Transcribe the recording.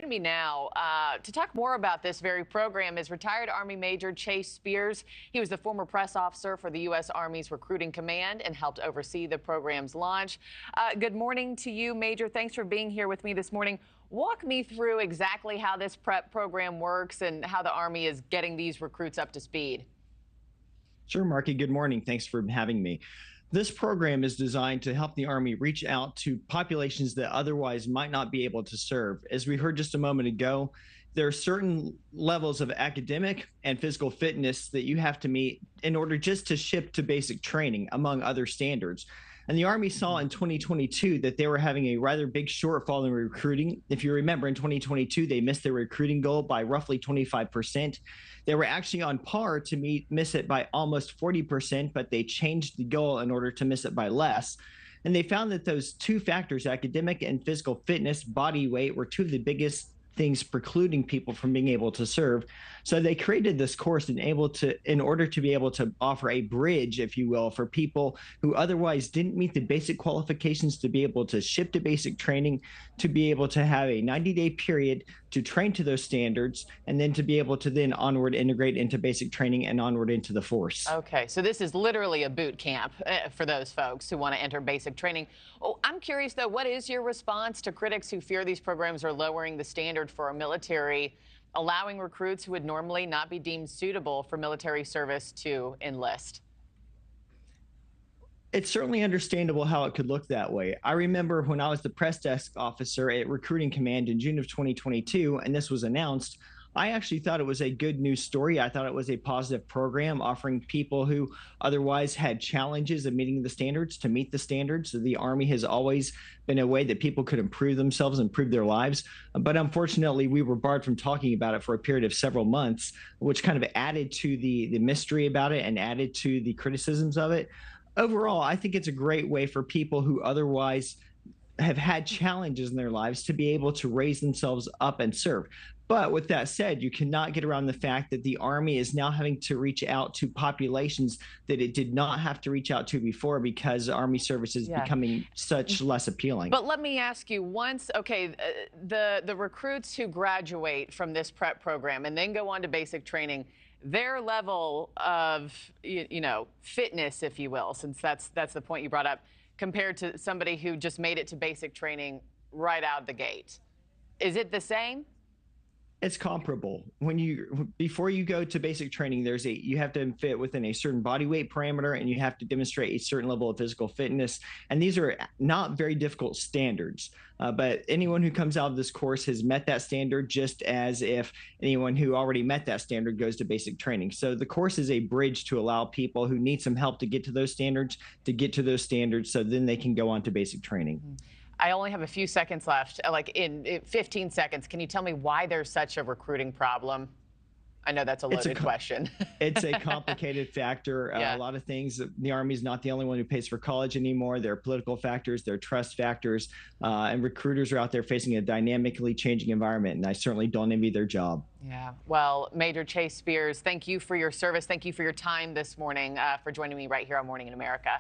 Joining me now to talk more about this very program is retired Army Major Chase Spears. He was the former press officer for the U.S. Army's Recruiting Command and helped oversee the program's launch. Good morning to you, Major. Thanks for being here with me this morning. Walk me through exactly how this prep program works and how the Army is getting these recruits up to speed. Sure, Marky. Good morning. Thanks for having me. This program is designed to help the Army reach out to populations that otherwise might not be able to serve. As we heard just a moment ago, there are certain levels of academic and physical fitness that you have to meet in order just to ship to basic training, among other standards. And the Army saw in 2022 that they were having a rather big shortfall in recruiting. If you remember, in 2022, they missed their recruiting goal by roughly 25%. They were actually on par to miss it by almost 40%, but they changed the goal in order to miss it by less. And they found that those two factors, academic and physical fitness, body weight, were two of the biggest things precluding people from being able to serve. So they created this course in order to be able to offer a bridge, if you will, for people who otherwise didn't meet the basic qualifications to be able to ship to basic training, to be able to have a 90-day period to train to those standards, and then to be able to then onward integrate into basic training and onward into the force. Okay, so this is literally a boot camp for those folks who want to enter basic training. Oh, I'm curious, though, what is your response to critics who fear these programs are lowering the standard for our military, allowing recruits who would normally not be deemed suitable for military service to enlist? It's certainly understandable how it could look that way. I remember when I was the press desk officer at Recruiting Command in June of 2022, and this was announced, I actually thought it was a good news story. I thought it was a positive program offering people who otherwise had challenges of meeting the standards to meet the standards. So the Army has always been a way that people could improve themselves, improve their lives. But unfortunately, we were barred from talking about it for a period of several months, which kind of added to the mystery about it and added to the criticisms of it. Overall, I think it's a great way for people who otherwise have had challenges in their lives to be able to raise themselves up and serve. But with that said, you cannot get around the fact that the Army is now having to reach out to populations that it did not have to reach out to before because Army service is becoming such less appealing. But let me ask you, the recruits who graduate from this prep program and then go on to basic training, their level of, fitness, if you will, since that's the point you brought up, compared to somebody who just made it to basic training right out the gate, is it the same? It's comparable. Before you go to basic training, you have to fit within a certain body weight parameter, and you have to demonstrate a certain level of physical fitness. And these are not very difficult standards. But anyone who comes out of this course has met that standard, just as if anyone who already met that standard goes to basic training. So the course is a bridge to allow people who need some help to get to those standards, so then they can go on to basic training. I only have a few seconds left, like in 15 seconds. Can you tell me why there's such a recruiting problem? I know that's a loaded question. It's a complicated factor. A lot of things. The Army is not the only one who pays for college anymore. There are political factors, there are trust factors, and recruiters are out there facing a dynamically changing environment, and I certainly don't envy their job. Yeah. Well, Major Chase Spears, thank you for your service. Thank you for your time this morning, for joining me right here on Morning in America.